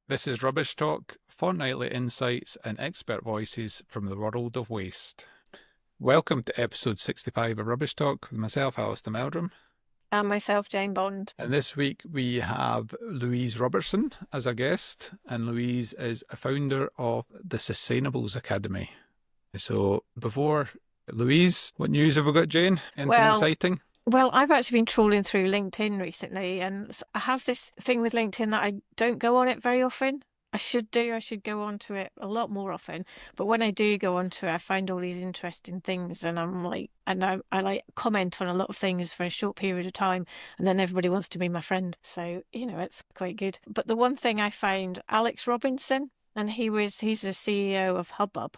This is Rubbish Talk, fortnightly insights and expert voices from the world of waste. Welcome to episode 65 of Rubbish Talk with myself, Alistair Meldrum. And myself, Jane Bond. And this week we have Louise Robertson as our guest, and Louise is a founder of the Sustainables Academy. So before Louise, what news have we got, Jane? Anything exciting? Well, I've actually been trawling through LinkedIn recently, and I have this thing with LinkedIn that I don't go on it very often. I should go onto it a lot more often. But when I do go onto it, I find all these interesting things, and I like comment on a lot of things for a short period of time, and then everybody wants to be my friend. So, it's quite good. But the one thing I found, Alex Robinson, and he's the CEO of Hubbub.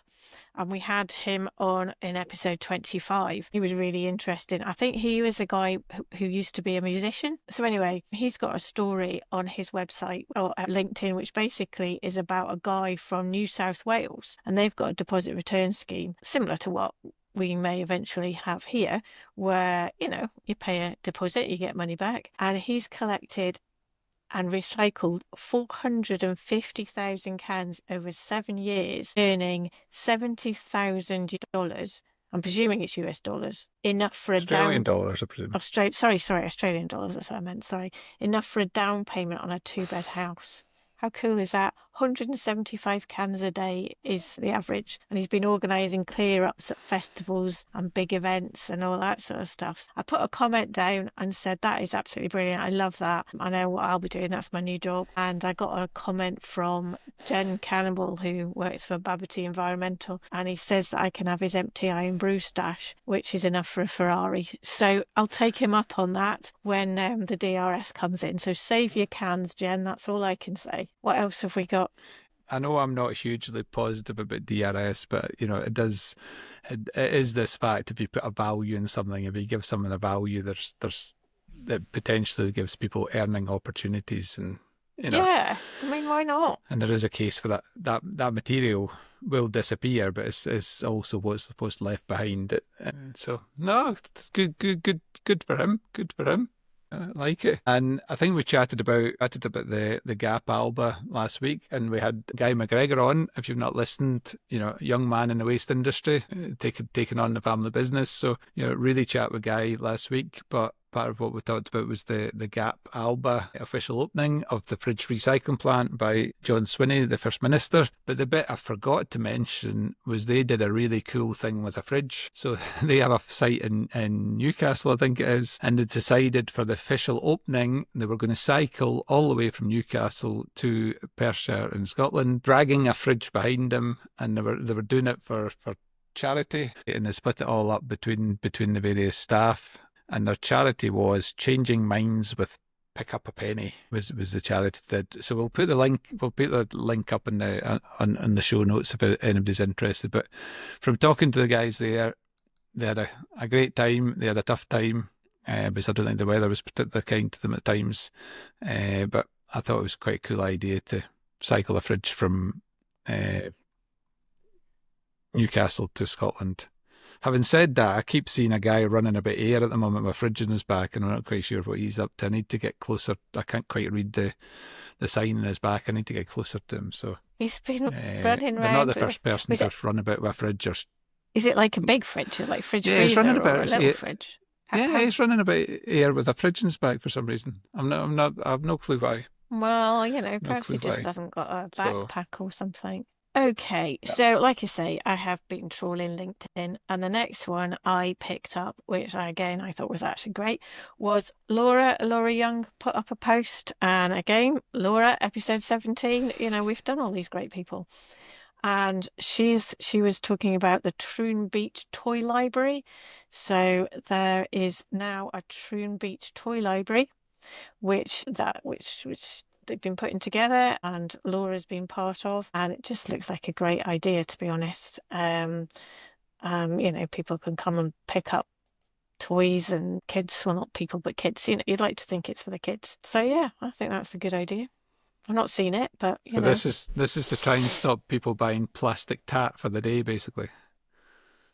And we had him on in episode 25. He was really interesting. I think he was a guy who used to be a musician. So anyway, he's got a story on his website or at LinkedIn, which basically is about a guy from New South Wales. And they've got a deposit return scheme similar to what we may eventually have here, where, you pay a deposit, you get money back. And he's collected and recycled 450,000 cans over 7 years, earning $70,000. I'm presuming it's US dollars. Enough for Australian dollars, I presume. Australian dollars. That's what I meant. Sorry. Enough for a down payment on a 2-bed house. How cool is that? 175 cans a day is the average. And he's been organising clear-ups at festivals and big events and all that sort of stuff. I put a comment down and said, that is absolutely brilliant. I love that. I know what I'll be doing. That's my new job. And I got a comment from Jen Cannibal, who works for Babbity Environmental. And he says that I can have his empty Iron Brew stash, which is enough for a Ferrari. So I'll take him up on that when the DRS comes in. So save your cans, Jen. That's all I can say. What else have we got? I know I'm not hugely positive about DRS, but it is this fact: if you put a value in something, if you give someone a value, there's that potentially gives people earning opportunities, and Yeah, I mean, why not? And there is a case for that. That material will disappear, but it's also what's left behind. And so no, it's good for him. Good for him. I like it. And I think we chatted about the Gap Alba last week, and we had Guy McGregor on. If you've not listened, young man in the waste industry, taking on the family business. So, really chat with Guy last week. But part of what we talked about was the Gap Alba official opening of the fridge recycling plant by John Swinney, the First Minister. But the bit I forgot to mention was they did a really cool thing with a fridge. So they have a site in Newcastle, I think it is, and they decided for the official opening they were going to cycle all the way from Newcastle to Perthshire in Scotland, dragging a fridge behind them, and they were doing it for charity, and they split it all up between the various staff. And their charity was Changing Minds with Pick Up a Penny was the charity that did. So we'll put the link up in the on the show notes if anybody's interested. But from talking to the guys there, they had a great time. They had a tough time, because I don't think the weather was particularly kind to them at times. But I thought it was quite a cool idea to cycle a fridge from Newcastle to Scotland. Having said that, I keep seeing a guy running about here at the moment with a fridge in his back, and I'm not quite sure what he's up to. I need to get closer. I can't quite read the sign in his back. I need to get closer to him. So he's been running around. They're not the first person to run about with a fridge. Is it like a big fridge, like fridge freezer, he's running about, or a little fridge? He's running about here with a fridge in his back for some reason. I have no clue why. Well, perhaps he just hasn't got a backpack or something. Okay, so like I say, I have been trawling LinkedIn, and the next one I picked up, which I thought was actually great, was Laura Young put up a post, and again, Laura, episode 17, we've done all these great people. And she was talking about the Troon Beach Toy Library. So there is now a Troon Beach Toy Library, which they've been putting together and Laura's been part of, and it just looks like a great idea, to be honest. People can come and pick up toys, and kids, well, not people, but kids, you'd like to think it's for the kids. So yeah, I think that's a good idea. I've not seen it, but so this is to try and stop people buying plastic tat for the day, basically.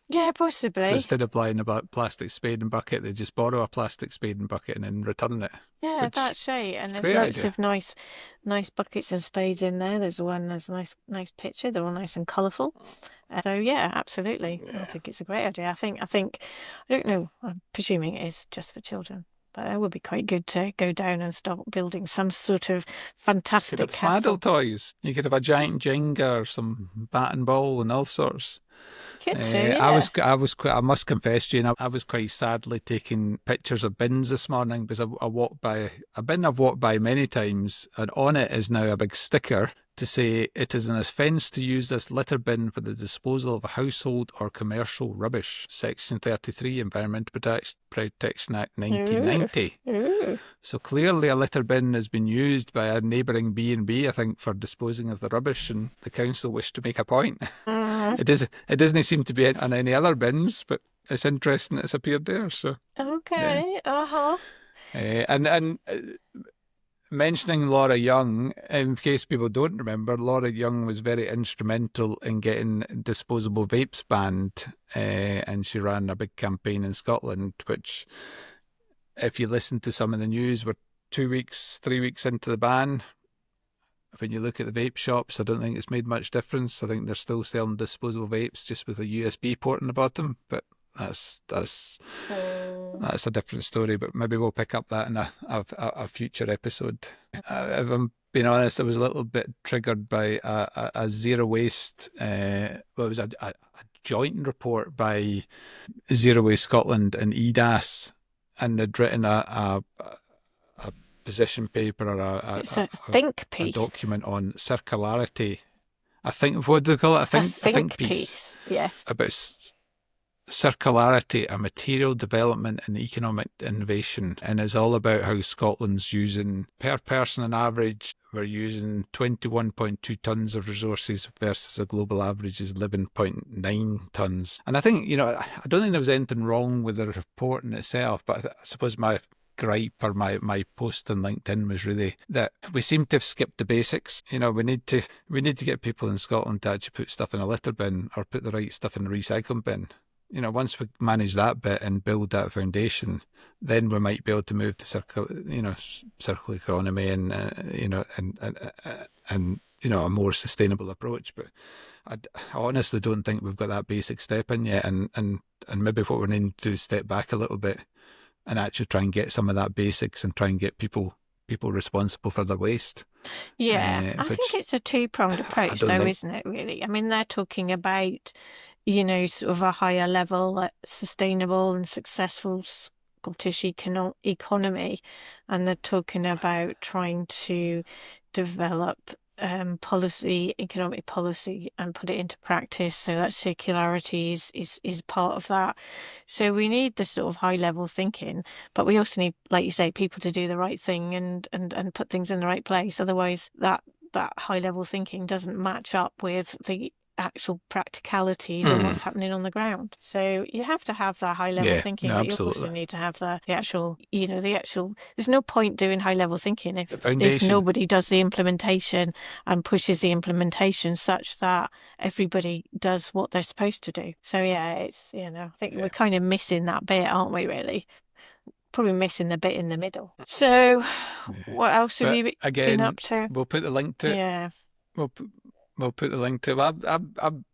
Yeah, So possibly. instead of buying a plastic spade and bucket, they just borrow a plastic spade and bucket and then return it, Yeah, which that's right. is And a there's great lots idea. of nice buckets and spades in there. There's one that's a nice picture. They're all nice and colourful. So yeah, absolutely. I Yeah. think it's a great idea. I don't know. I'm presuming it is just for children, but it would be quite good to go down and start building some sort of You could fantastic have some adult castle. toys. You could have a giant Jenga or some bat and ball and all sorts. Could do, yeah. I must confess, Jane, I was quite sadly taking pictures of bins this morning because I walked by a bin I've walked by many times, and on it is now a big sticker to say it is an offence to use this litter bin for the disposal of household or commercial rubbish. Section 33, Protection Act Ooh, 1990. ooh. So clearly a litter bin has been used by a neighbouring B&B, I think, for disposing of the rubbish, and the council wish to make a point. Mm, It doesn't seem to be on any other bins, but it's interesting it's appeared there. So yeah, okay. Uh-huh. and mentioning Laura Young, in case people don't remember, Laura Young was very instrumental in getting disposable vapes banned, and she ran a big campaign in Scotland, which, if you listen to some of the news, we're 2 weeks, 3 weeks into the ban. When you look at the vape shops, I don't think it's made much difference. I think they're still selling disposable vapes just with a USB port in the bottom, but that's that's Mm. that's a different story. But maybe we'll pick up that in a future episode. If I'm being honest, I was a little bit triggered by a zero waste. Well, it was a joint report by Zero Waste Scotland and EDAS, and they'd written a position paper or It's a think a piece. document on circularity. I think, what do they call it? A A think think piece piece. Yes. about circularity, a material development and economic innovation, and it's all about how Scotland's using, per person on average, we're using 21.2 tonnes of resources versus a global average is 11.9 tonnes. And I think, I don't think there was anything wrong with the report in itself, but I suppose my gripe or my post on LinkedIn was really that we seem to have skipped the basics. We need to get people in Scotland to actually put stuff in a litter bin or put the right stuff in the recycling bin. Once we manage that bit and build that foundation, then we might be able to move to circular economy and a more sustainable approach. But I honestly don't think we've got that basic step in yet, and maybe what we need to do is step back a little bit and actually try and get some of that basics and try and get people responsible for their waste. Yeah, I think Which it's a two-pronged I approach, don't though, think. isn't it, really? I mean, they're talking about, sort of a higher level, sustainable and successful Scottish economy, and they're talking about trying to develop economic policy, and put it into practice. So that circularity is part of that. So we need this sort of high level thinking, but we also need, like you say, people to do the right thing and put things in the right place. Otherwise, that high level thinking doesn't match up with the actual practicalities and Mm, what's happening on the ground. So you have to have that high level yeah, thinking, no, but you also absolutely. need to have the actual, there's no point doing high level thinking The if foundation. nobody does the implementation and pushes the implementation such that everybody does what they're supposed to do. So yeah, I think we're Yeah, kind of missing that bit, aren't we, really? Probably missing the bit in the middle. So yeah. what else have But you been again, up to? we'll put the link to it. Yeah, We'll put, we'll put the link to it.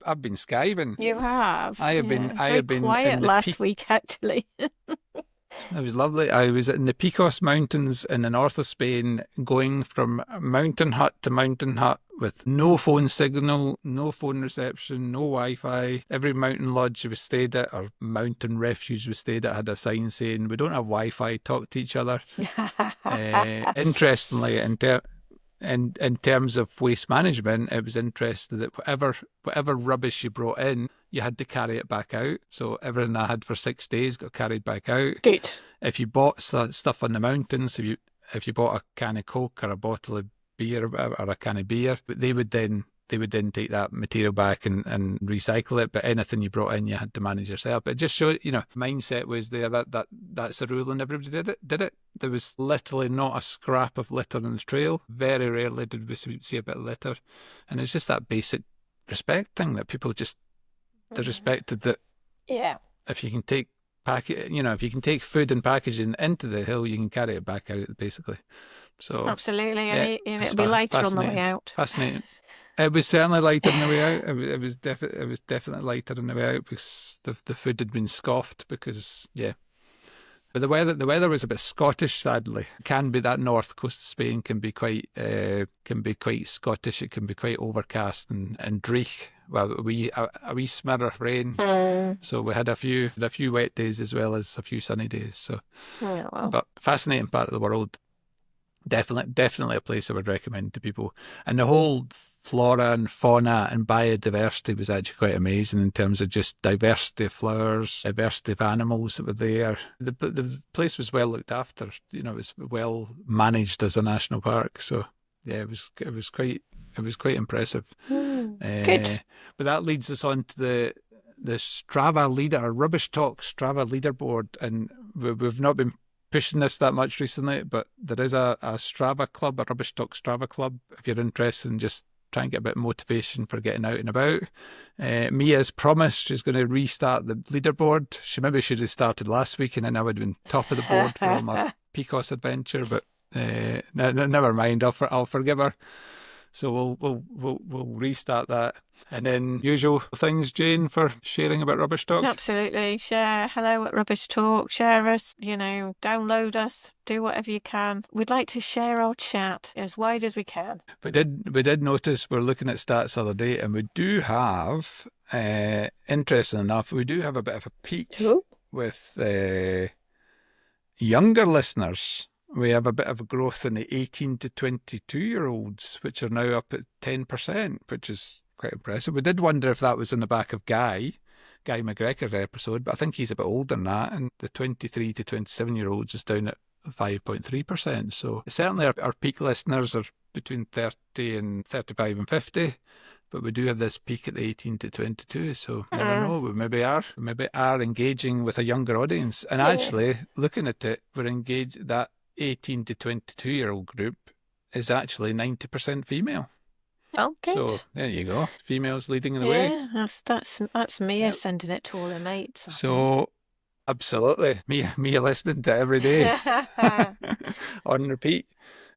I've been skiving. you have. I have been Yeah, I very have been in quiet the last peak. week, actually. It was lovely. I was in the Picos Mountains in the north of Spain, going from mountain hut to mountain hut with no phone signal, no phone reception, no Wi-Fi. Every mountain lodge we stayed at, or mountain refuge we stayed at, had a sign saying, "We don't have Wi-Fi. Talk to each other." Interestingly, in terms of waste management, it was interesting that whatever rubbish you brought in, you had to carry it back out. So everything I had for 6 days got carried back out. Good. If you bought stuff on the mountains, if you bought a can of Coke or a bottle of beer or a can of beer, they would then take that material back and recycle it. But anything you brought in, you had to manage yourself. But it just showed, mindset was there that's the rule, and everybody did it. There was literally not a scrap of litter on the trail. Very rarely did we see a bit of litter, and it's just that basic respect thing that people just they respected that Yeah. If you can take if you can take food and packaging into the hill, you can carry it back out, basically. So Absolutely. yeah, And it's it'll be lighter on the way fascinating, out. fascinating. It was certainly lighter on the way out. It was definitely lighter on the way out because the food had been scoffed because yeah. But the weather was a bit Scottish, sadly. It can be that north coast of Spain can be quite Scottish. It can be quite overcast and dreich. Well, a wee smear of rain. Mm. So we had a few wet days as well as a few sunny days. So, Yeah, well. but fascinating part of the world. Definitely a place I would recommend to people. And the whole flora and fauna and biodiversity was actually quite amazing in terms of just diversity of flowers, diversity of animals that were there. The place was well looked after. You know, it was well managed as a national park. So yeah, it was quite impressive. Good. But that leads us on to the Strava leader, Rubbish Talk Strava leaderboard, and we've not been pushing this that much recently, but there is a Strava club, a Rubbish Talk Strava club, if you're interested in just trying to get a bit of motivation for getting out and about. Mia has promised she's going to restart the leaderboard. She maybe should have started last week and then I would have been top of the board for all my Picos adventure, but never mind, I'll forgive her. So we'll restart that. And then usual things, Jane, for sharing about Rubbish Talk. Absolutely. Share hello at Rubbish Talk. Share us, download us, do whatever you can. We'd like to share our chat as wide as we can. We did notice we're looking at stats the other day, and we do have, interesting enough, we do have a bit of a peak with younger listeners. We have a bit of a growth in the 18 to 22-year-olds, which are now up at 10%, which is quite impressive. We did wonder if that was in the back of Guy McGregor's episode, but I think he's a bit older than that, and the 23 to 27-year-olds is down at 5.3%. So certainly our peak listeners are between 30 and 35 and 50, but we do have this peak at the 18 to 22. So never know, we maybe are engaging with a younger audience. And actually, looking at it, we're engaged, that 18 to 22-year-old group is actually 90% female. Oh, good. So there you go, females leading the way. Yeah, that's Mia sending it to all her mates. So absolutely, Mia listening to every day on repeat.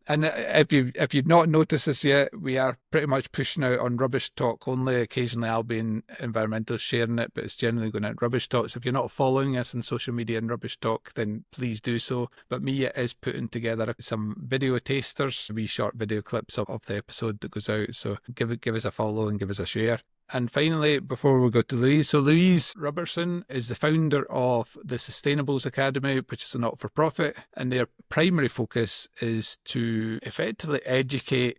And if you've not noticed this yet, we are pretty much pushing out on Rubbish Talk only. Occasionally I'll be in Environmental sharing it, but it's generally going out Rubbish Talk. So if you're not following us on social media and Rubbish Talk, then please do so. But Mia is putting together some video tasters, wee short video clips of the episode that goes out. So give us a follow and give us a share. And finally, before we go to Louise, so Louise Robertson is the founder of the Sustainables Academy, which is a not-for-profit, and their primary focus is to effectively educate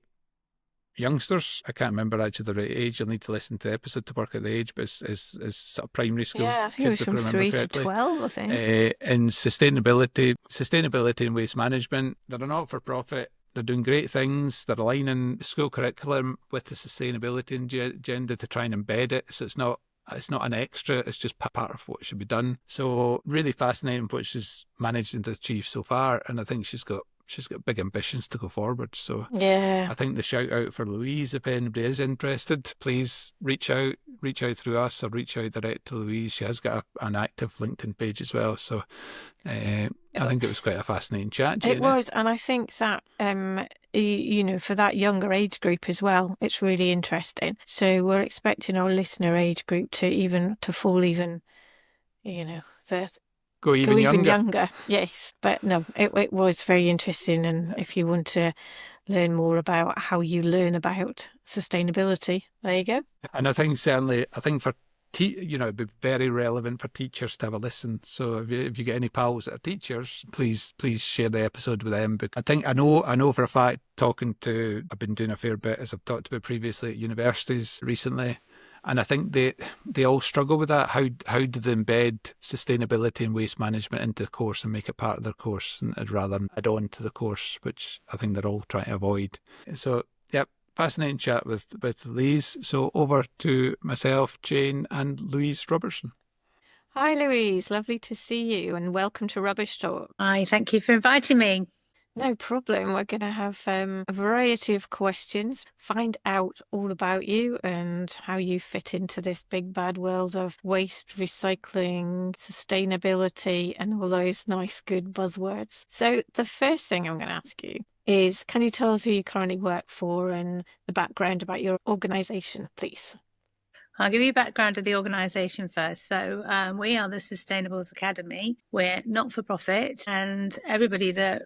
youngsters. I can't remember actually the right age. You'll need to listen to the episode to work out the age, but it's sort of primary school. Yeah, I think kids, it was from 3 to 12, I think. In sustainability and waste management. They're a not-for-profit. They're doing great things. They're aligning school curriculum with the sustainability agenda to try and embed it. So it's not an extra, it's just part of what should be done. So really fascinating what she's managed to achieve so far. And I think she's got big ambitions to go forward. So yeah, I think the shout out for Louise, if anybody is interested, please reach out through us or reach out direct to Louise. She has got an active LinkedIn page as well. So I think it was quite a fascinating chat, Gina. It was, and I think that for that younger age group as well, it's really interesting. So we're expecting our listener age group to fall even, Go even younger. Yes, but no, it was very interesting. And if you want to learn more about how you learn about sustainability, there you go. And I think for it'd be very relevant for teachers to have a listen. So if you get any pals that are teachers, please share the episode with them. But I know for a fact, I've been doing a fair bit, as I've talked about previously, at universities recently. And I think they all struggle with that. How do they embed sustainability and waste management into the course and make it part of their course rather than add on to the course, which I think they're all trying to avoid. So, yep, fascinating chat with Louise. So over to myself, Jane, and Louise Robertson. Hi, Louise. Lovely to see you, and welcome to Rubbish Talk. Hi, thank you for inviting me. No problem. We're going to have a variety of questions, find out all about you and how you fit into this big bad world of waste, recycling, sustainability, and all those nice, good buzzwords. So, the first thing I'm going to ask you is, can you tell us who you currently work for and the background about your organisation, please? I'll give you a background of the organisation first. So we are the Sustainables Academy. We're not for profit, and everybody that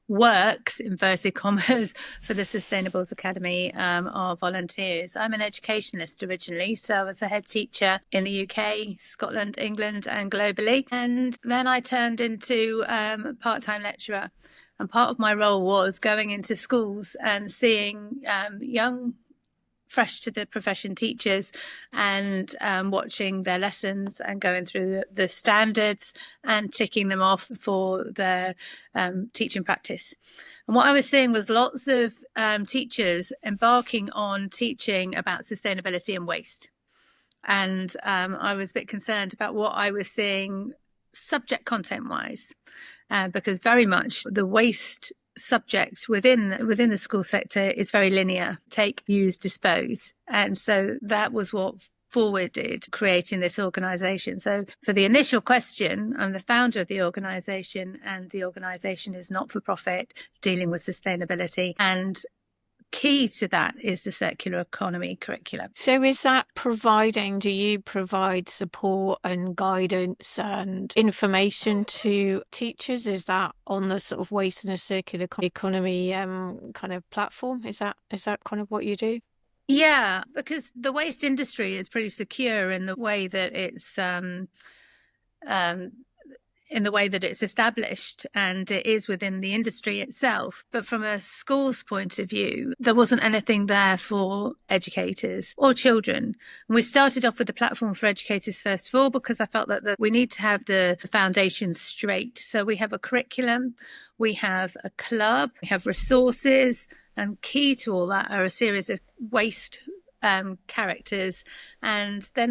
works, inverted commas, for the Sustainables Academy are volunteers. I'm an educationalist originally, so I was a head teacher in the UK, Scotland, England, and globally. And then I turned into a part-time lecturer. And part of my role was going into schools and seeing young fresh to the profession teachers and watching their lessons and going through the standards and ticking them off for their teaching practice. And what I was seeing was lots of teachers embarking on teaching about sustainability and waste. And I was a bit concerned about what I was seeing subject content wise, because very much the waste subject within the school sector is very linear: take, use, dispose. And so that was what forwarded creating this organisation. So for the initial question, I'm the founder of the organisation, and the organisation is not for profit, dealing with sustainability, and key to that is the circular economy curriculum. So is that do you provide support and guidance and information to teachers? Is that on the sort of waste and a circular economy kind of platform? Is that kind of what you do? Yeah, because the waste industry is pretty secure in the way that it's established, and it is within the industry itself. But from a school's point of view, there wasn't anything there for educators or children. And we started off with the platform for educators first of all, because I felt that we need to have the foundations straight. So we have a curriculum, we have a club, we have resources, and key to all that are a series of waste characters, and they're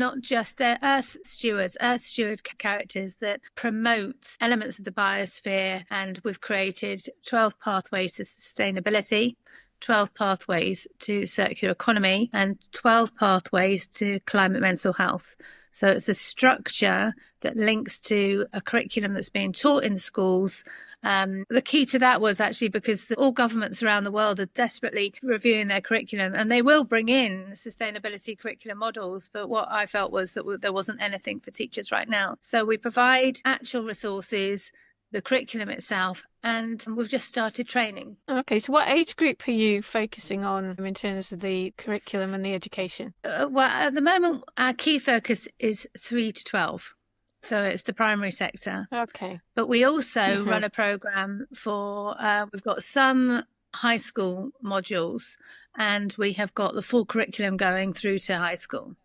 earth steward characters that promote elements of the biosphere. And we've created 12 pathways to sustainability, 12 pathways to circular economy, and 12 pathways to climate mental health. So it's a structure that links to a curriculum that's being taught in schools. The key to that was actually because all governments around the world are desperately reviewing their curriculum, and they will bring in sustainability curriculum models. But what I felt was that there wasn't anything for teachers right now. So we provide actual resources, the curriculum itself, and we've just started training. Okay, so what age group are you focusing on in terms of the curriculum and the education? Well, at the moment, our key focus is 3 to 12. So it's the primary sector. Okay. But we also run a program for, we've got some high school modules, and we have got the full curriculum going through to high school.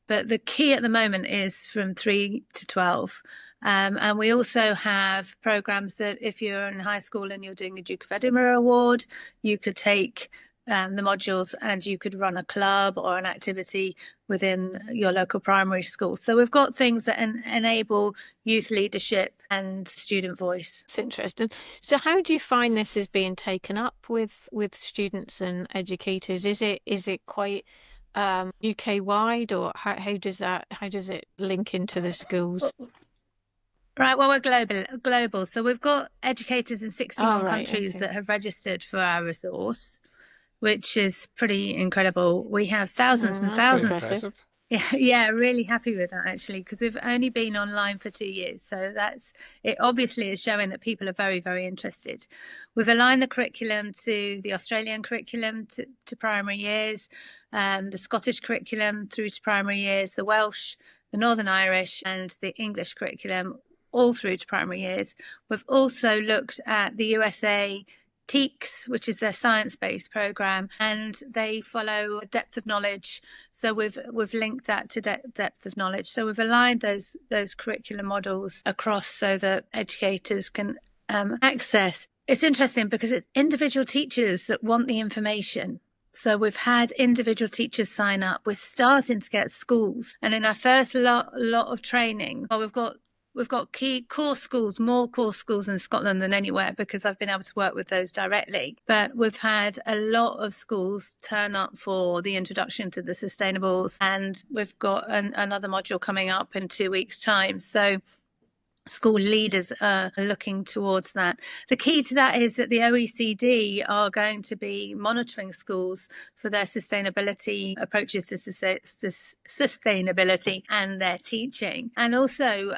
But the key at the moment is from 3 to 12. And we also have programs that if you're in high school and you're doing the Duke of Edinburgh Award, you could take the modules and you could run a club or an activity within your local primary school. So we've got things that enable youth leadership and student voice. It's interesting. So how do you find this is being taken up with students and educators? Is it quite UK wide, or how does it link into the schools? Right, well, we're global. So we've got educators in 61 countries that have registered for our resource, which is pretty incredible. We have thousands and thousands. Yeah, really happy with that actually, because we've only been online for 2 years. So it obviously is showing that people are very, very interested. We've aligned the curriculum to the Australian curriculum to primary years, the Scottish curriculum through to primary years, the Welsh, the Northern Irish, and the English curriculum all through to primary years. We've also looked at the USA TEACS, which is their science-based program, and they follow depth of knowledge. So we've linked that to depth of knowledge. So we've aligned those curriculum models across so that educators can access. It's interesting because it's individual teachers that want the information. So we've had individual teachers sign up. We're starting to get schools, and in our first lot of training, we've got we've got key core schools, more core schools in Scotland than anywhere, because I've been able to work with those directly. But we've had a lot of schools turn up for the introduction to the sustainables, and we've got another module coming up in 2 weeks' time. So school leaders are looking towards that. The key to that is that the OECD are going to be monitoring schools for their sustainability approaches to sustainability and their teaching. And also,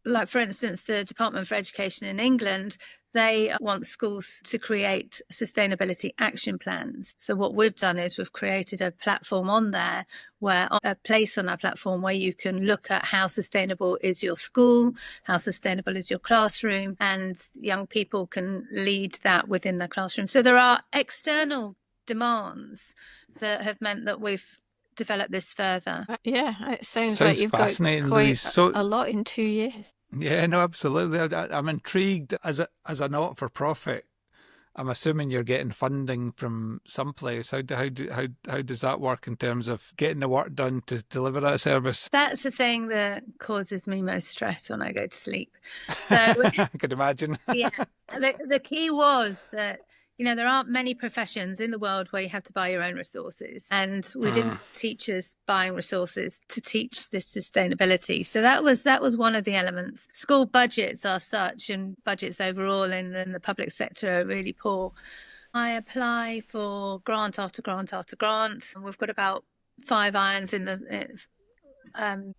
like, for instance, the Department for Education in England, they want schools to create sustainability action plans. So what we've done is we've created a platform on there, where a place on our platform where you can look at how sustainable is your school, how sustainable is your classroom, and young people can lead that within their classroom. So there are external demands that have meant that we've develop this further. Yeah, it sounds like you've got quite Louise. A lot in 2 years. Yeah, no, absolutely. I'm intrigued as a not-for-profit. I'm assuming you're getting funding from someplace. How does that work in terms of getting the work done to deliver that service? That's the thing that causes me most stress when I go to sleep. So I could imagine. Yeah, the key was that, there aren't many professions in the world where you have to buy your own resources, and we didn't have teachers buying resources to teach this sustainability. So that was one of the elements. School budgets are such, and budgets overall in the public sector are really poor. I apply for grant after grant after grant, and we've got about 5 irons in the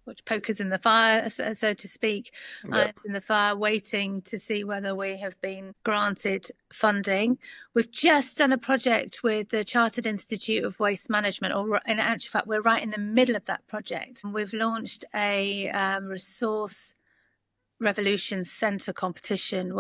which pokers in the fire, so to speak, irons in the fire, waiting to see whether we have been granted funding. We've just done a project with the Chartered Institute of Waste Management, or in actual fact, we're right in the middle of that project. We've launched a resource revolution centre competition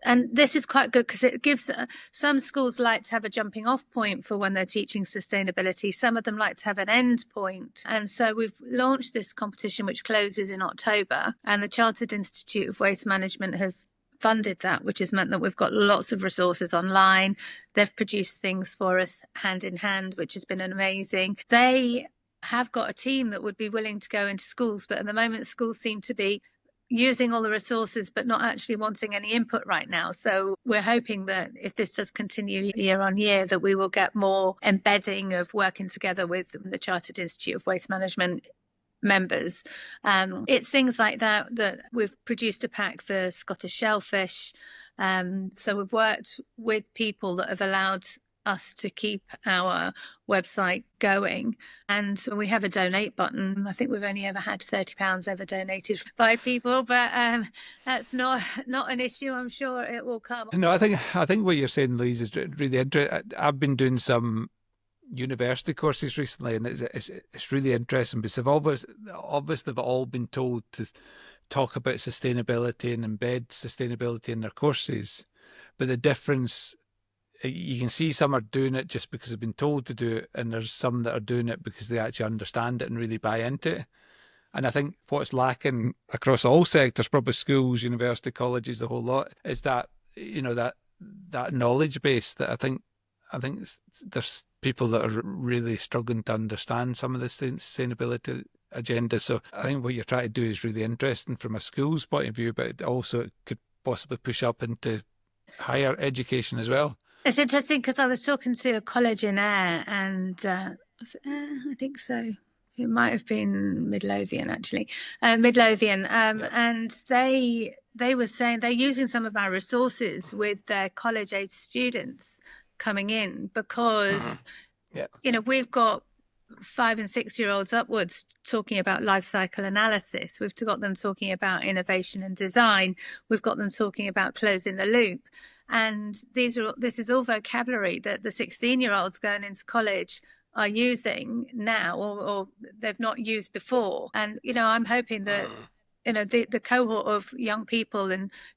and this is quite good because it gives some schools like to have a jumping off point for when they're teaching sustainability. Some of them like to have an end point. And so we've launched this competition, which closes in October, and the Chartered Institute of Waste Management have funded that, which has meant that we've got lots of resources online. They've produced things for us hand in hand, which has been amazing. They have got a team that would be willing to go into schools, but at the moment schools seem to be using all the resources but not actually wanting any input right now. So we're hoping that if this does continue year on year, that we will get more embedding of working together with the Chartered Institute of Waste Management members. It's things like that we've produced a pack for Scottish shellfish. So we've worked with people that have allowed us to keep our website going, and we have a donate button. I think we've only ever had £30 ever donated by people, but that's not an issue. I'm sure it will come. No, I think what you're saying, Louise, is really interesting. I've been doing some university courses recently, and it's really interesting because obviously they've all been told to talk about sustainability and embed sustainability in their courses, but the difference, you can see some are doing it just because they've been told to do it, and there's some that are doing it because they actually understand it and really buy into it. And I think what's lacking across all sectors, probably schools, university, colleges, the whole lot, is that that knowledge base. That I think there's people that are really struggling to understand some of the sustainability agenda. So I think what you're trying to do is really interesting from a school's point of view, but also it could possibly push up into higher education as well. It's interesting because I was talking to a college in Ayr, and I think so. It might have been Midlothian, actually. And they were saying they're using some of our resources with their college-age students coming in because, we've got 5 and 6 year olds upwards talking about life cycle analysis. We've got them talking about innovation and design. We've got them talking about closing the loop. And this is all vocabulary that the 16-year-olds going into college are using now, or they've not used before. And, I'm hoping that, the cohort of young people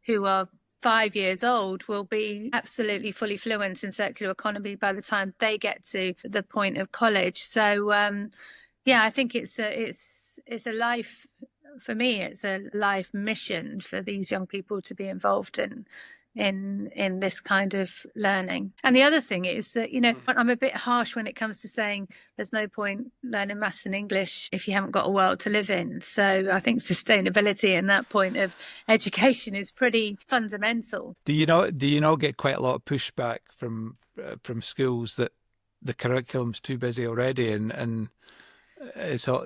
who are 5 years old will be absolutely fully fluent in circular economy by the time they get to the point of college. So, I think it's a life, for me, it's a life mission for these young people to be involved in in this kind of learning. And the other thing is that, I'm a bit harsh when it comes to saying there's no point learning maths and English if you haven't got a world to live in. So I think sustainability and that point of education is pretty fundamental. Do you not get quite a lot of pushback from schools that the curriculum's too busy already, and it's all,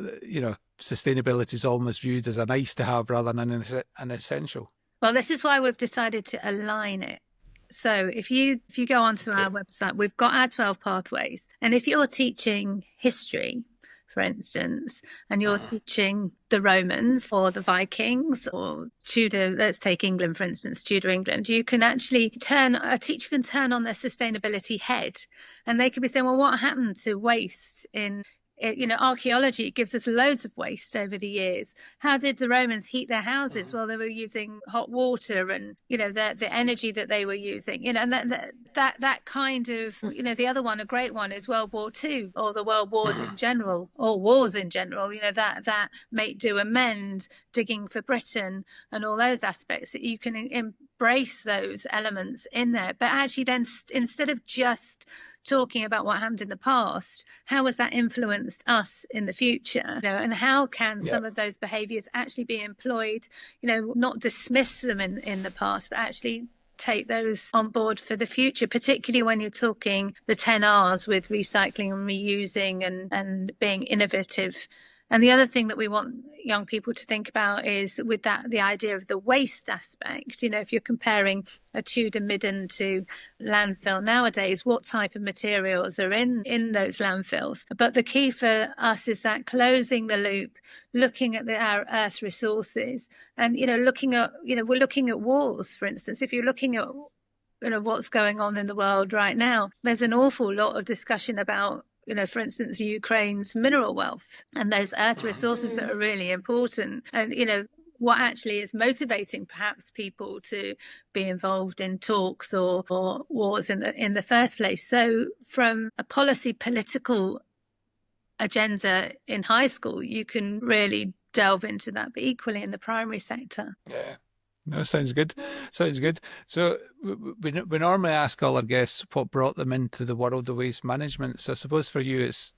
sustainability is almost viewed as a nice to have rather than an essential? Well, this is why we've decided to align it. So if you go onto our website, we've got our 12 pathways. And if you're teaching history, for instance, and you're teaching the Romans or the Vikings or Tudor, let's take England, for instance, Tudor England, you can actually a teacher can turn on their sustainability head, and they could be saying, well, what happened to waste in archaeology gives us loads of waste over the years. How did the Romans heat their houses? Well, they were using hot water, and the energy that they were using. And that kind of the other one, a great one, is World War II, or the world wars in general, or wars in general. That make, do, amend, digging for Britain, and all those aspects that you can embrace those elements in there. But actually, then instead of just talking about what happened in the past, how has that influenced us in the future? And how can some of those behaviours actually be employed? Not dismiss them in the past, but actually take those on board for the future, particularly when you're talking the 10 R's with recycling and reusing and being innovative. And the other thing that we want young people to think about is with that, the idea of the waste aspect. If you're comparing a Tudor midden to landfill nowadays, what type of materials are in those landfills? But the key for us is that closing the loop, looking at our earth resources, and we're looking at wars, for instance. If you're looking at what's going on in the world right now, there's an awful lot of discussion about for instance, Ukraine's mineral wealth and those earth resources that are really important. And, what actually is motivating perhaps people to be involved in talks or wars in the first place. So from a political agenda in high school, you can really delve into that, but equally in the primary sector. Yeah. No, sounds good. Sounds good. So we normally ask all our guests what brought them into the world of waste management. So I suppose for you, it's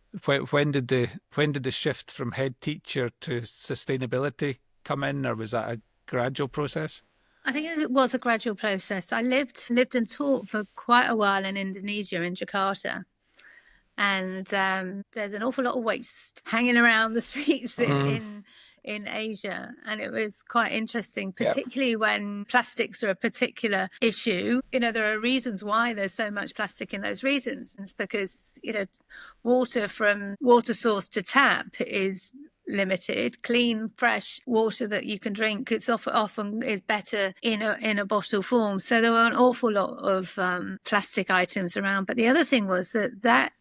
when did the shift from head teacher to sustainability come in, or was that a gradual process? I think it was a gradual process. I lived and taught for quite a while in Indonesia, in Jakarta. And there's an awful lot of waste hanging around the streets in Asia, and it was quite interesting, particularly when plastics are a particular issue. There are reasons why there's so much plastic in those regions. It's because water from water source to tap is limited. Clean, fresh water that you can drink, it's often is better in a bottle form. So there were an awful lot of plastic items around. But the other thing was that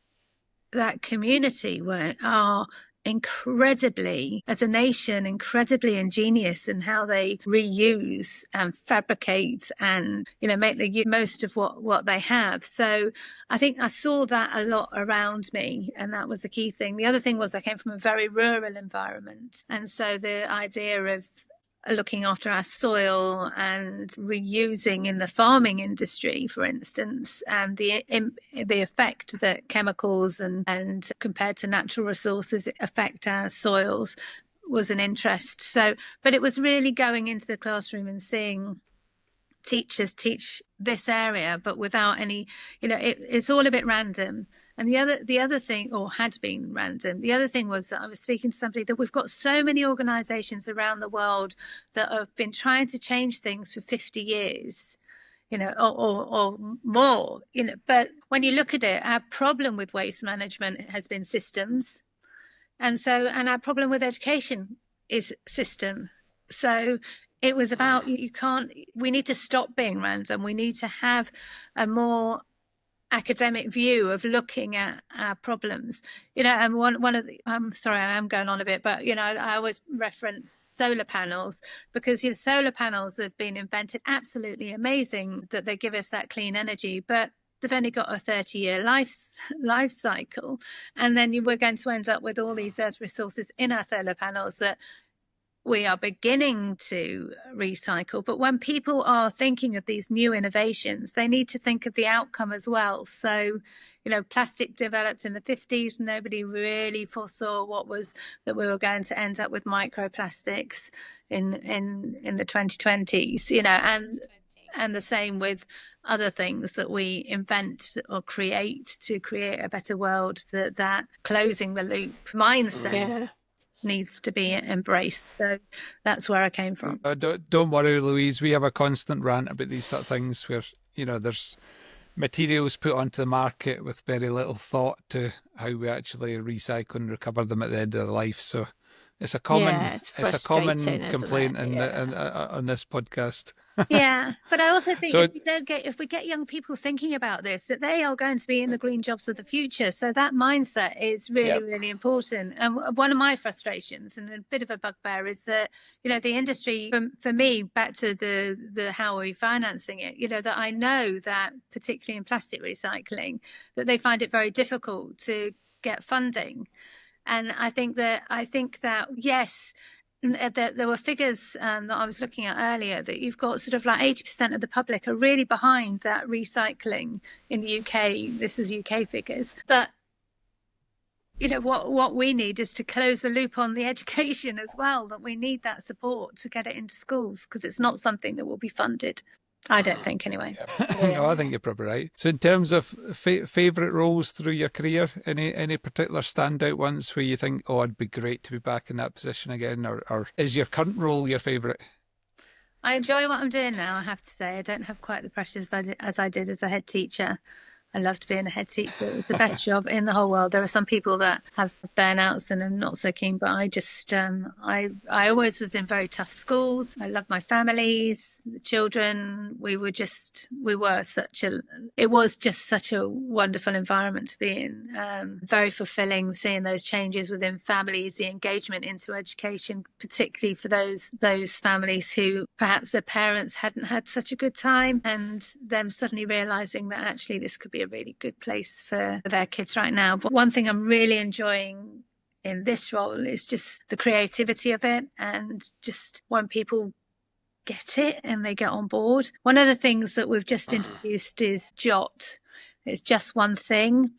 community are incredibly, as a nation, incredibly ingenious in how they reuse and fabricate and make the most of what they have. So I think I saw that a lot around me, and that was a key thing. The other thing was I came from a very rural environment, and so the idea of looking after our soil and reusing in the farming industry, for instance, and the effect that chemicals and compared to natural resources affect our soils was an interest. So, but it was really going into the classroom and seeing teachers teach this area, but without any, it's all a bit random. And the other thing, or had been random, the other thing was that I was speaking to somebody that we've got so many organizations around the world that have been trying to change things for 50 years, or more, but when you look at it, our problem with waste management has been systems. And our problem with education is system. So it was about, we need to stop being random. We need to have a more academic view of looking at our problems. And one of the, I'm sorry, I am going on a bit, but, I always reference solar panels because solar panels have been invented, absolutely amazing that they give us that clean energy, but they've only got a 30-year life cycle. And then we're going to end up with all these earth resources in our solar panels that we are beginning to recycle. But when people are thinking of these new innovations, they need to think of the outcome as well. So, plastic developed in the 50s. Nobody really foresaw that we were going to end up with microplastics in the 2020s, and the same with other things that we invent or create to create a better world, that closing the loop mindset needs to be embraced. So that's where I came from. Don't worry, Louise. We have a constant rant about these sort of things where, there's materials put onto the market with very little thought to how we actually recycle and recover them at the end of their life. So it's a common complaint on this podcast. Yeah, but I also think if we get young people thinking about this, that they are going to be in the green jobs of the future. So that mindset is really, really important. And one of my frustrations and a bit of a bugbear is that, the industry, for me, back to the how are we financing it, that I know that particularly in plastic recycling, that they find it very difficult to get funding. And I think that yes, there were figures that I was looking at earlier, that you've got sort of like 80% of the public are really behind that recycling in the UK. This is UK figures. But, what we need is to close the loop on the education as well, that we need that support to get it into schools, because it's not something that will be funded. I don't think, anyway. No, I think you're probably right. So in terms of favourite roles through your career, any particular standout ones where you think, oh, it'd be great to be back in that position again, or is your current role your favourite? I enjoy what I'm doing now, I have to say. I don't have quite the pressures as I did as a head teacher. I loved being a head teacher. It's the best job in the whole world. There are some people that have burnouts and I'm not so keen, but I just, I always was in very tough schools. I loved my families, the children. It was just such a wonderful environment to be in. Very fulfilling, seeing those changes within families, the engagement into education, particularly for those families who perhaps their parents hadn't had such a good time, and them suddenly realizing that actually this could be a really good place for their kids right now. But one thing I'm really enjoying in this role is just the creativity of it, and just when people get it and they get on board. One of the things that we've just introduced is Jot. It's just one thing,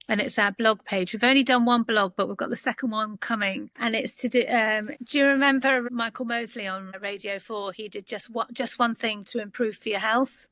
and it's our blog page. We've only done one blog, but we've got the second one coming, and it's to do. Do you remember Michael Mosley on Radio 4? He did just one thing to improve for your health.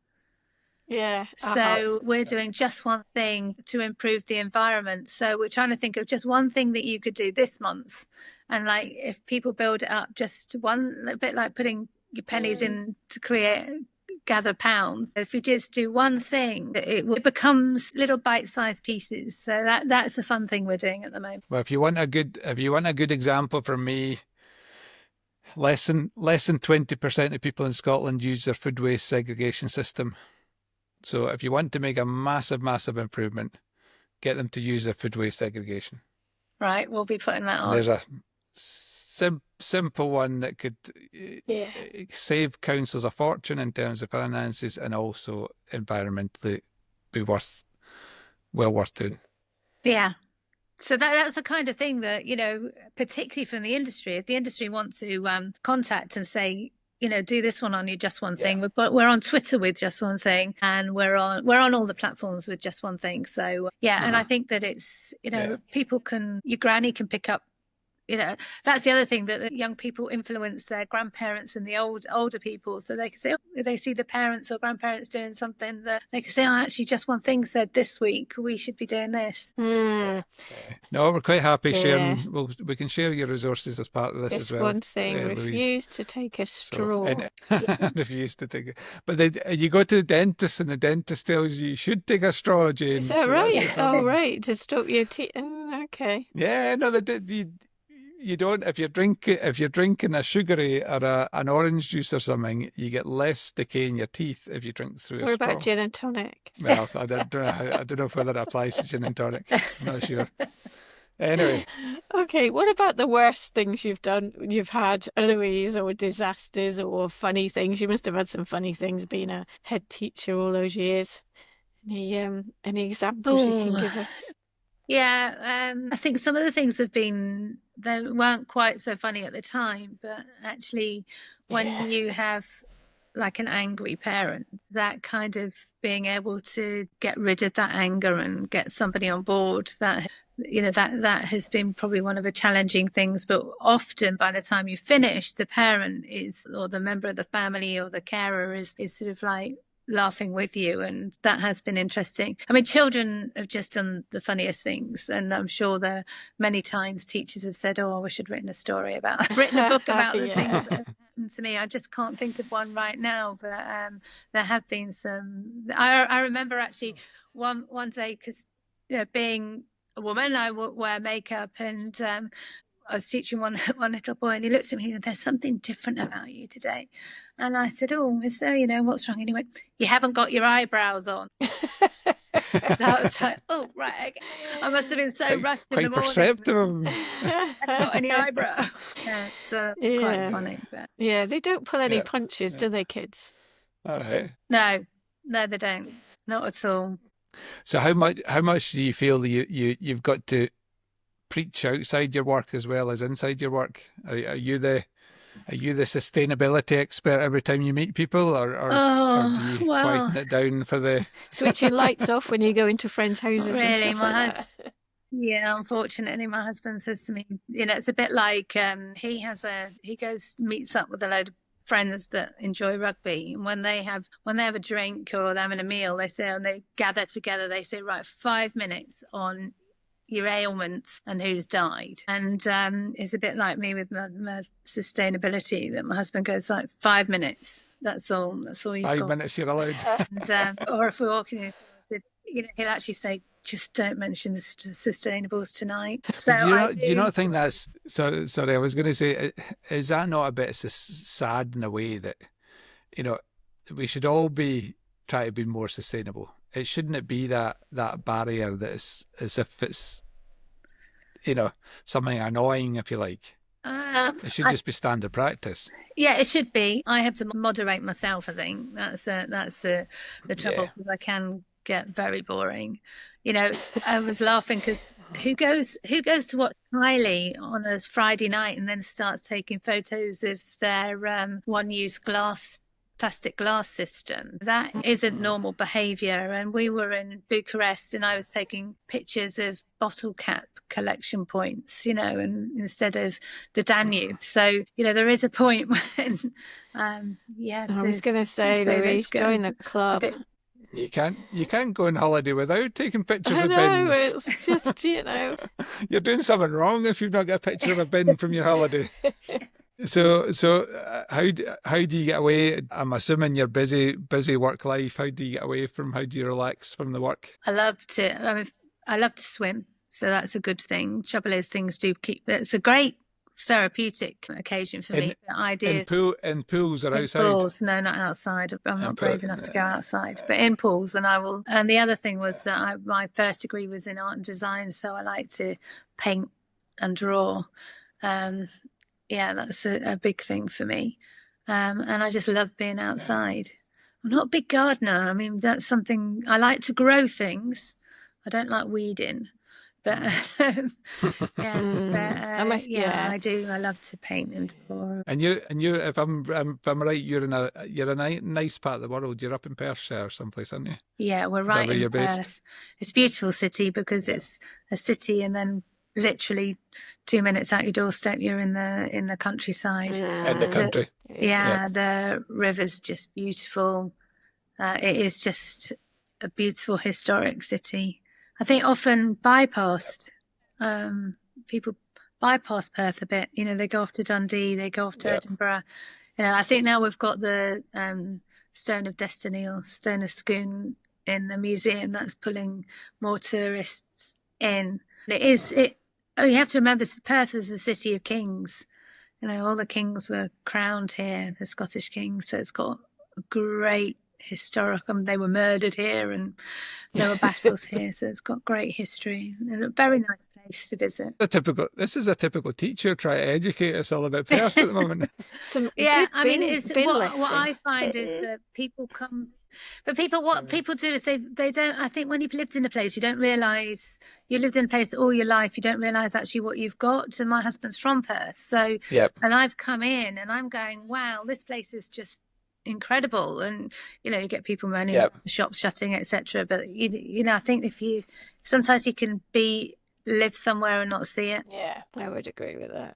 Yeah. So we're doing just one thing to improve the environment. So we're trying to think of just one thing that you could do this month. And like, if people build it up, just one, a bit like putting your pennies in to gather pounds. If you just do one thing, it becomes little bite-sized pieces. So that's a fun thing we're doing at the moment. Well, if you want a good example from me, less than 20% of people in Scotland use their food waste segregation system. So if you want to make a massive, massive improvement, get them to use their food waste segregation. Right, we'll be putting that on. There's a simple one that could save councils a fortune in terms of finances, and also environmentally be well worth doing. Yeah. So that's the kind of thing that, particularly from the industry, if the industry wants to contact and say, do this one on your Just One Thing. We're on Twitter with Just One Thing, and we're on all the platforms with Just One Thing. So and I think that it's people your granny can pick up. That's the other thing, that young people influence their grandparents and the older people. So they can say, they see the parents or grandparents doing something, that they can say, oh, actually, Just One Thing said this week we should be doing this. No, we're quite happy sharing. We can share your resources as part of this as well. One Thing refused to take a straw. Refused to take it. But then you go to the dentist, and the dentist tells you should take a straw, Jane. Is that right? Oh, right, to stop your teeth. Okay. Yeah, no, you don't. If you're drinking a sugary or an orange juice or something, you get less decay in your teeth if you drink through a straw. What about gin and tonic? Well, I don't know whether that applies to gin and tonic. I'm not sure. Anyway. Okay, what about the worst things you've had, Louise, or disasters or funny things? You must have had some funny things being a head teacher all those years. Any examples you can give us? Yeah, I think some of the things have been they weren't quite so funny at the time, but actually when you have like an angry parent, that kind of being able to get rid of that anger and get somebody on board, that that has been probably one of the challenging things. But often by the time you finish, the parent is, or the member of the family or the carer is sort of like laughing with you, and that has been interesting. I mean, children have just done the funniest things, and I'm sure there many times teachers have said, "Oh, I wish I'd written a book about the things that have happened to me." I just can't think of one right now, but there have been some. I remember actually one day, because being a woman, I wear makeup, and I was teaching one little boy, and he looked at me and said, "There's something different about you today." And I said, "Oh, is there, what's wrong?" And he went, "You haven't got your eyebrows on." And I was like, "Oh, right. Okay. I must have been so rough in the morning. Perceptive. I haven't got any eyebrow." Yeah, so it's quite funny. But yeah, they don't pull any punches, do they, kids? All right. No, they don't. Not at all. So how much do you feel that you've got to preach outside your work as well as inside your work? Are you the sustainability expert every time you meet people, or do you quieten it down for the switching lights off when you go into friends' houses? Really, and stuff like that? Yeah, unfortunately, my husband says to me, it's a bit like he meets up with a load of friends that enjoy rugby, and when they have a drink or they're having a meal, they say, and they gather together, they say, right, 5 minutes on your ailments and who's died. And it's a bit like me with my sustainability, that my husband goes like 5 minutes. That's all you've got. 5 minutes you're allowed. And, or if we're walking, he'll actually say, "Just don't mention the sustainables tonight." So do you not think that's sorry? I was going to say, is that not a bit sad in a way that we should all try to be more sustainable? It shouldn't it be that barrier that is as if it's something annoying, if you like. It should just be standard practice. Yeah, it should be. I have to moderate myself. I think that's the trouble, because I can get very boring. I was laughing because who goes to watch Kylie on a Friday night and then starts taking photos of their one-use plastic glass system? That isn't normal behaviour. And we were in Bucharest, and I was taking pictures of bottle cap collection points, and instead of the Danube. So there is a point when I was going to say, Louise, join the club. You can't go on holiday without taking pictures of bins. It's just, You're doing something wrong if you've not got a picture of a bin from your holiday. So how do you get away? I'm assuming you're busy work life. How do you relax from the work? I love to swim, so that's a good thing. Trouble is, things do it's a great therapeutic occasion for me. The idea in pools or outside? Pools, no, not outside. I'm not brave enough to go outside, but in pools. And I will. And the other thing was that my first degree was in art and design, so I like to paint and draw. That's a big thing for me, and I just love being outside. I'm not a big gardener. I mean, that's something I like to grow things. I don't like weeding. But I do. I love to paint and draw. And you, if I'm right, you're in a nice part of the world. You're up in Perthshire or someplace, aren't you? Yeah, we're right in Perth. Based? It's a beautiful city because it's a city, and then literally 2 minutes out your doorstep, you're in the countryside. In the country. The river's just beautiful. It is just a beautiful historic city. I think often bypassed. People bypass Perth a bit. They go off to Dundee, they go off to Edinburgh. I think now we've got the Stone of Destiny or Stone of Scone in the museum that's pulling more tourists in. You have to remember, Perth was the city of kings. All the kings were crowned here, the Scottish kings. So it's got a great historical. They were murdered here, and there were battles here. So it's got great history and a very nice place to visit. This is a typical teacher trying to educate us all about Perth at the moment. What I find is that people come But what people do is they don't. I think when you've lived in a place, you don't realise you lived in a place all your life. You don't realise actually what you've got. And my husband's from Perth, so and I've come in and I'm going, wow, this place is just incredible. And you get people moaning about the shops shutting, etc. But I think sometimes you can live somewhere and not see it. Yeah, I would agree with that.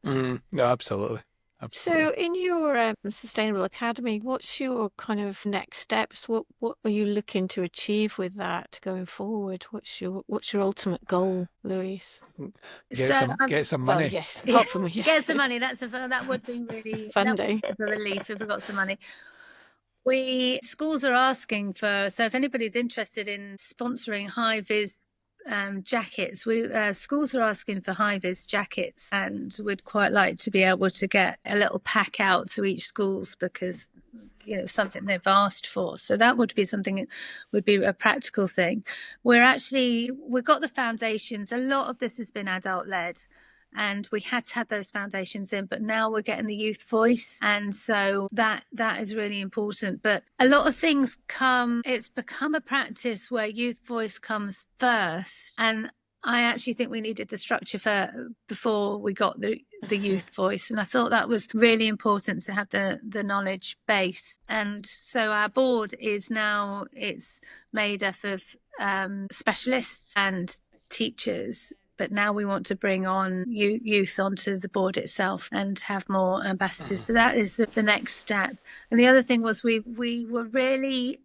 No, absolutely. So in your Sustainable Academy, what's your kind of next steps? What are you looking to achieve with that going forward? What's your ultimate goal, Louise? Get some money. Well, yes, apart from get some money. That would be really funding. That would be a relief if we got some money. Schools are asking for, so if anybody's interested in sponsoring high-vis jackets, schools are asking for high-vis jackets, and we'd quite like to be able to get a little pack out to each schools because something they've asked for. So that would be something that would be a practical thing. We've got the foundations. A lot of this has been adult led, and we had to have those foundations in, but now we're getting the youth voice, and so that is really important. But a lot of things it's become a practice where youth voice comes first, and I actually think we needed the structure before we got the youth voice, and I thought that was really important to have the knowledge base. And so our board is now, it's made up of specialists and teachers, but now we want to bring on youth onto the board itself and have more ambassadors. So that is the next step. And the other thing was we were really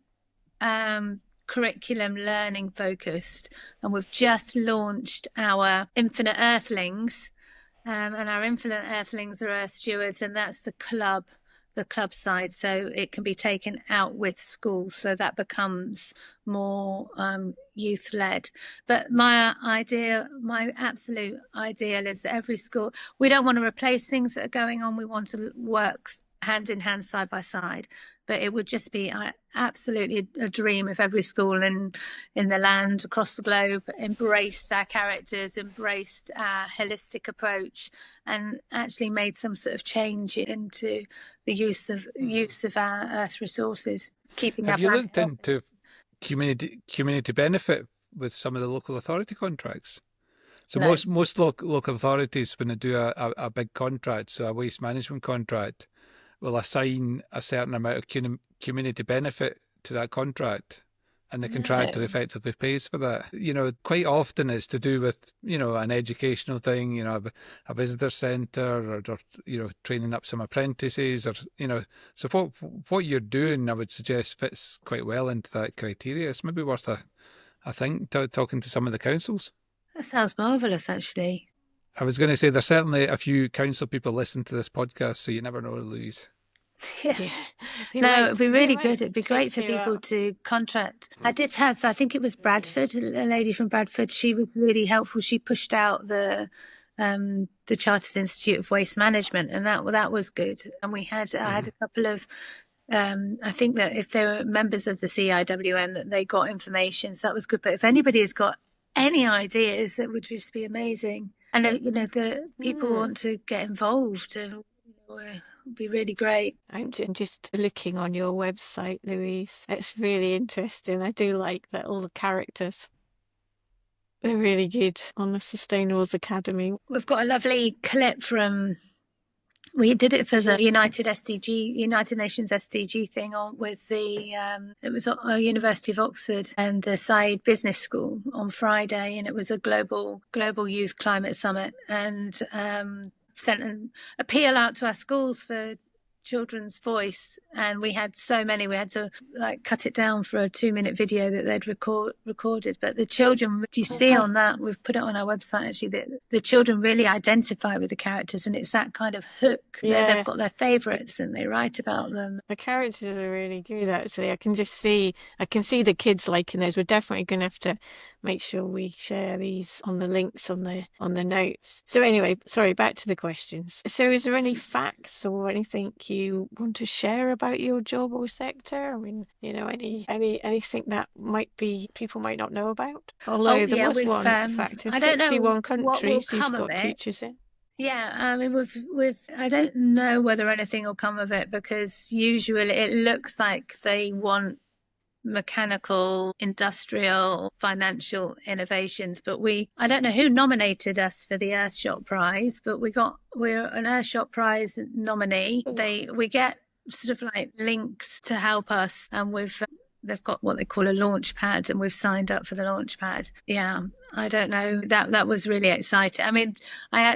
curriculum learning focused, and we've just launched our Infinite Earthlings, and our Infinite Earthlings are Earth Stewards, and that's the club side, so it can be taken out with schools, so that becomes more youth led. But my absolute ideal is that every school, we don't want to replace things that are going on, we want to work hand in hand, side by side. But it would just be absolutely a dream if every school in the land across the globe embraced our characters, embraced our holistic approach, and actually made some sort of change into the use of our earth resources. Have you looked into community benefit with some of the local authority contracts? So no. most local authorities, when they do a big contract, so a waste management contract, will assign a certain amount of community benefit to that contract, and the contractor effectively pays for that. Quite often it's to do with, an educational thing, a visitor centre, or training up some apprentices, or, so what you're doing, I would suggest, fits quite well into that criteria. It's maybe worth a think, talking to some of the councils. That sounds marvellous, actually. I was going to say there's certainly a few council people listening to this podcast, so you never know, Louise. Yeah. No, it'd be really good. It'd be great for people to contract. I did have, I think it was Bradford, a lady from Bradford. She was really helpful. She pushed out the Chartered Institute of Waste Management, and that was good. And I had a couple of, I think that if they were members of the CIWN, that they got information, so that was good. But if anybody has got any ideas, it would just be amazing. And the people want to get involved. Would be really great. I'm just looking on your website, Louise. It's really interesting. I do like that all the characters. They're really good on the Sustainables Academy. We've got a lovely clip from. We did it for the United Nations SDG thing with the. It was at University of Oxford and the Said Business School on Friday, and it was a global youth climate summit, and sent an appeal out to our schools for children's voice, and we had so many, we had to cut it down for a 2-minute video that they'd recorded. But the children, you see on that, we've put it on our website actually, that the children really identify with the characters, and it's that kind of hook. They've got their favourites and they write about them. The characters are really good, actually. I can see the kids liking those. We're definitely going to have to make sure we share these on the links on the notes. So anyway, sorry, back to the questions. So is there any facts or anything you want to share about your job or sector? I mean, anything that people might not know about? Although there was one factor, 61 countries you've got teachers in. Yeah, I mean, I don't know whether anything will come of it, because usually it looks like they want mechanical, industrial, financial innovations. But I don't know who nominated us for the Earthshot Prize, but we're an Earthshot Prize nominee. We get sort of like links to help us, and they've got what they call a launch pad, and we've signed up for the launch pad. Yeah, I don't know. That was really exciting. I mean, I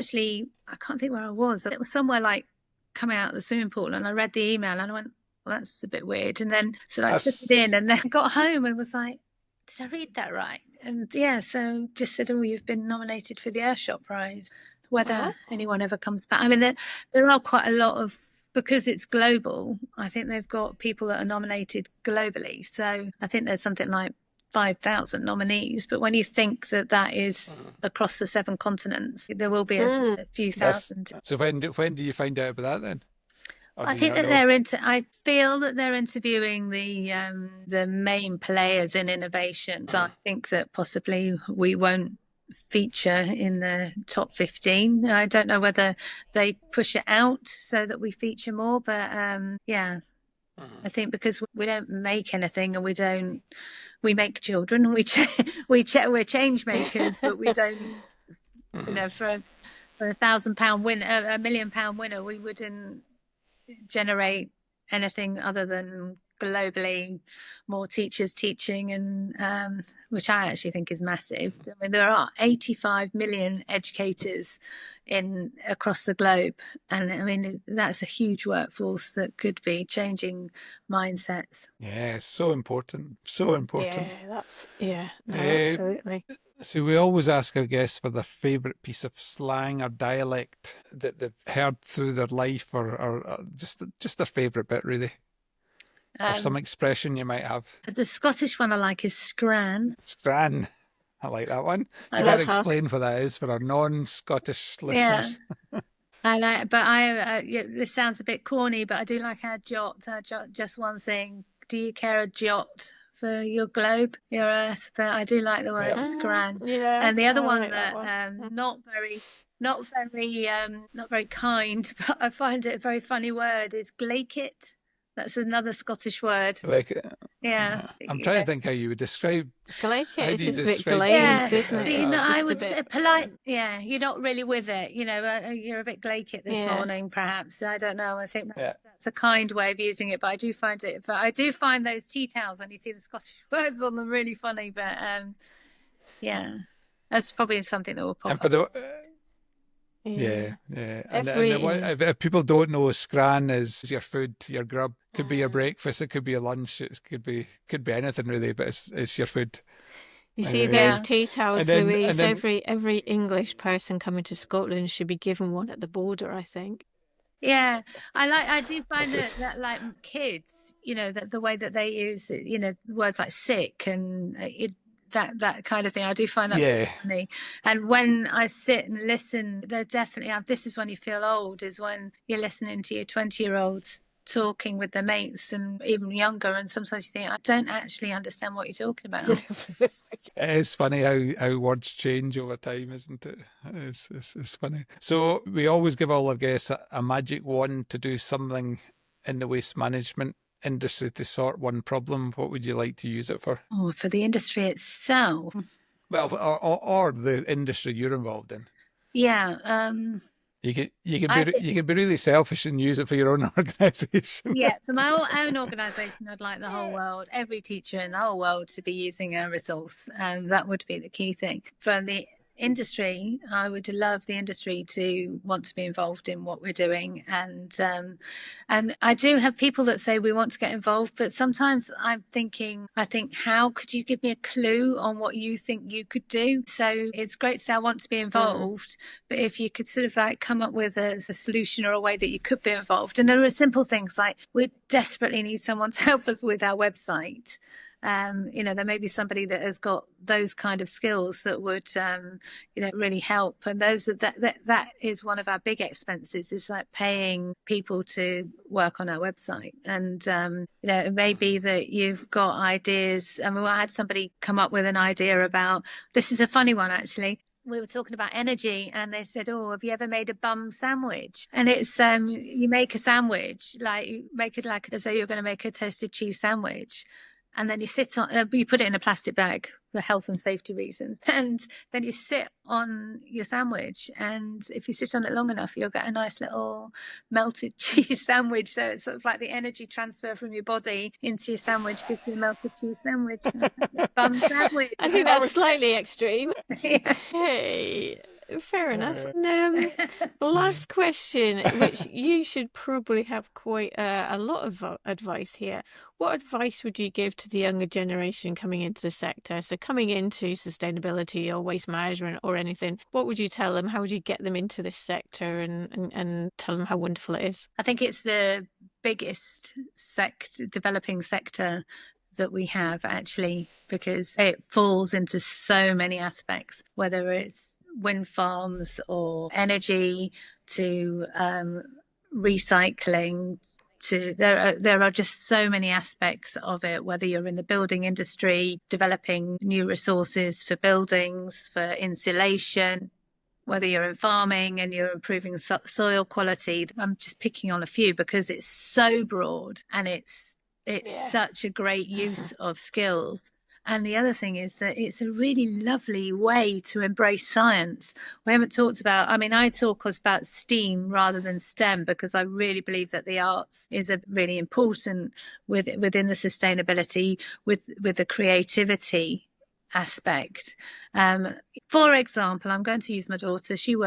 can't think where I was. It was somewhere like coming out of the swimming pool, and I read the email and I went, well, that's a bit weird. And then so I took it in, and then got home and was like, did I read that right? And yeah, so just said, oh, you've been nominated for the Earthshot Prize. Whether anyone ever comes back. I mean, there are quite a lot of, because it's global, I think they've got people that are nominated globally. So I think there's something like 5,000 nominees. But when you think that is across the 7 continents, there will be a few thousand. So when do you find out about that then? I think that I feel that they're interviewing the main players in innovation. So I think that possibly we won't feature in the top 15. I don't know whether they push it out so that we feature more, but yeah, I think because we don't make anything, and we make children, and we're change makers, but we don't, for a £1,000 winner, a £1 million winner, we wouldn't generate anything other than globally more teachers teaching, and which I actually think is massive. I mean, there are 85 million educators across the globe, and I mean that's a huge workforce that could be changing mindsets. Yeah, so important. Yeah, absolutely. So we always ask our guests for their favourite piece of slang or dialect that they've heard through their life, or just their favourite bit, really. Or some expression you might have. The Scottish one I like is scran. Scran. I like that one. You got to explain what that is for our non-Scottish listeners. Yeah. I like, but this sounds a bit corny, but I do like our jot. Just one thing. Do you care a jot for your globe, your Earth? But I do like the word scran. Yeah. And the other one not very kind, but I find it a very funny word, is glaikit. That's another Scottish word. Yeah. I'm trying to think how you would describe. Glaikit. It's just a bit glazed, isn't it? I would say polite. Yeah, you're not really with it. You're a bit glaikit this morning, perhaps. I don't know. I think that's a kind way of using it, but I do find those tea towels when you see the Scottish words on them really funny. But yeah, that's probably something that will pop up. Yeah. And if people don't know, scran is your food, your grub. Could be your breakfast, it could be your lunch, it could be anything really, but it's your food. You see those tea towels, Louise. Every English person coming to Scotland should be given one at the border, I think. Yeah, I do find that like kids, that the way that they use words like sick and that kind of thing. I do find that funny. And when I sit and listen, they're definitely, this is when you feel old, is when you're listening to your 20-year-olds talking with their mates and even younger, and sometimes you think, I don't actually understand what you're talking about. It's funny how words change over time, isn't it? It's funny. So we always give all our guests a magic wand to do something in the waste management industry to sort one problem. What would you like to use it for? Oh, for the industry itself. Well, or the industry you're involved in. Yeah. You can be really selfish and use it for your own organisation. Yeah, for my own organisation, I'd like the whole world, every teacher in the whole world, to be using a resource. That would be the key thing. For the industry, I would love the industry to want to be involved in what we're doing, and I do have people that say we want to get involved, but sometimes I think how could you give me a clue on what you think you could do? So it's great to say I want to be involved, but if you could sort of like come up with a solution or a way that you could be involved. And there are simple things like we desperately need someone to help us with our website. There may be somebody that has got those kind of skills that would, really help. And that is one of our big expenses, is like paying people to work on our website. And, it may be that you've got ideas. I mean, I had somebody come up with an idea about, this is a funny one, actually. We were talking about energy, and they said, oh, have you ever made a bum sandwich? And it's, you make a sandwich, like you make it like as though you're going to make a toasted cheese sandwich. and then you sit on, you put it in a plastic bag for health and safety reasons, and then you sit on your sandwich, and if you sit on it long enough, you'll get a nice little melted cheese sandwich. So it's sort of like the energy transfer from your body into your sandwich gives you a melted cheese sandwich. Fun sandwich. I think that's slightly extreme. Yeah. Okay, fair enough. And, last question, which you should probably have quite a lot of advice here. What advice would you give to the younger generation coming into the sector? So coming into sustainability or waste management or anything, what would you tell them? How would you get them into this sector and tell them how wonderful it is? I think it's the biggest developing sector that we have, actually, because it falls into so many aspects, whether it's wind farms or energy to recycling. There are just so many aspects of it, whether you're in the building industry, developing new resources for buildings, for insulation, whether you're in farming and you're improving soil quality. I'm just picking on a few because it's so broad and it's such a great use of skills. And the other thing is that it's a really lovely way to embrace science. We haven't talked about, I talk about STEAM rather than STEM because I really believe that the arts is a really important within the sustainability with the creativity aspect. For example, I'm going to use my daughter. She's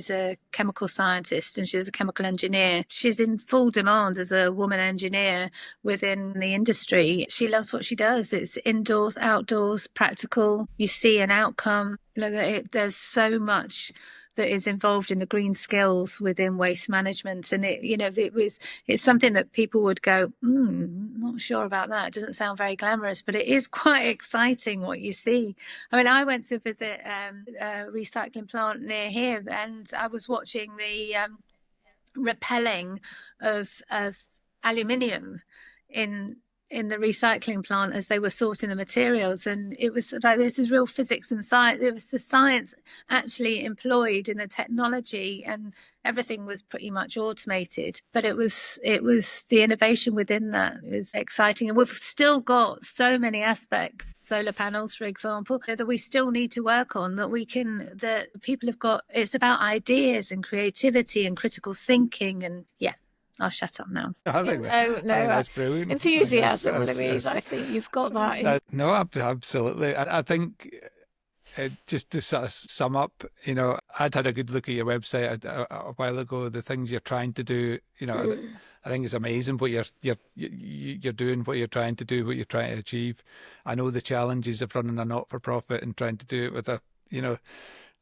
a chemical scientist and she's a chemical engineer. She's in full demand as a woman engineer within the industry. She loves what she does. It's indoors, outdoors, practical. You see an outcome. There's so much that is involved in the green skills within waste management, and it's something that people would go, not sure about that. It doesn't sound very glamorous, but it is quite exciting what you see. I went to visit a recycling plant near here, and I was watching the repelling of aluminium in the recycling plant as they were sorting the materials, and it was like this is real physics and science. It was the science actually employed in the technology, and everything was pretty much automated, but it was the innovation within that is exciting. And we've still got so many aspects, solar panels for example, that we still need to work on, that people have got. It's about ideas and creativity and critical thinking, and I'll shut up now. I think that's brilliant. Enthusiasm, Louise. I think you've got that. No, absolutely. I think just to sort of sum up, I'd had a good look at your website a while ago. The things you're trying to do, I think it's amazing what you're doing, what you're trying to do, what you're trying to achieve. I know the challenges of running a not-for-profit and trying to do it with a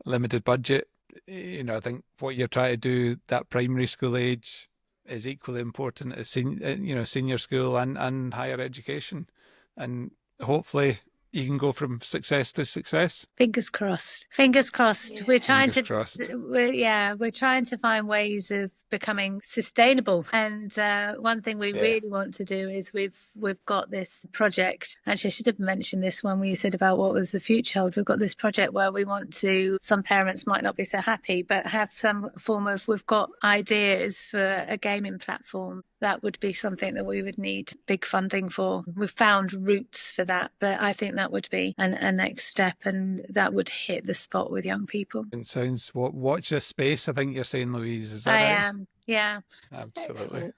limited budget. I think what you're trying to do, that primary school age, is equally important as senior school and higher education, and hopefully you can go from success to success. Fingers crossed. Fingers crossed. We're trying we're trying to find ways of becoming sustainable. And one thing we really want to do is we've got this project. Actually, I should have mentioned this when we said about what was the future hold. We've got this project where we want to. Some parents might not be so happy, but have some form of. We've got ideas for a gaming platform. That would be something that we would need big funding for. We've found routes for that, but I think that would be a next step, and that would hit the spot with young people. It sounds, watch this space, I think you're saying, Louise. Is that right? I am, yeah. Absolutely. Excellent.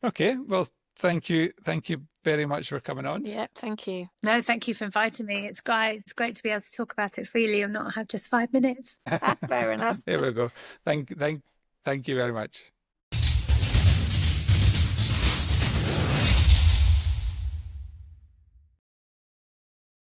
Okay, well, thank you very much for coming on. Yeah, thank you. No, thank you for inviting me. It's great to be able to talk about it freely and not have just 5 minutes. Fair enough. There we go. Thank you very much.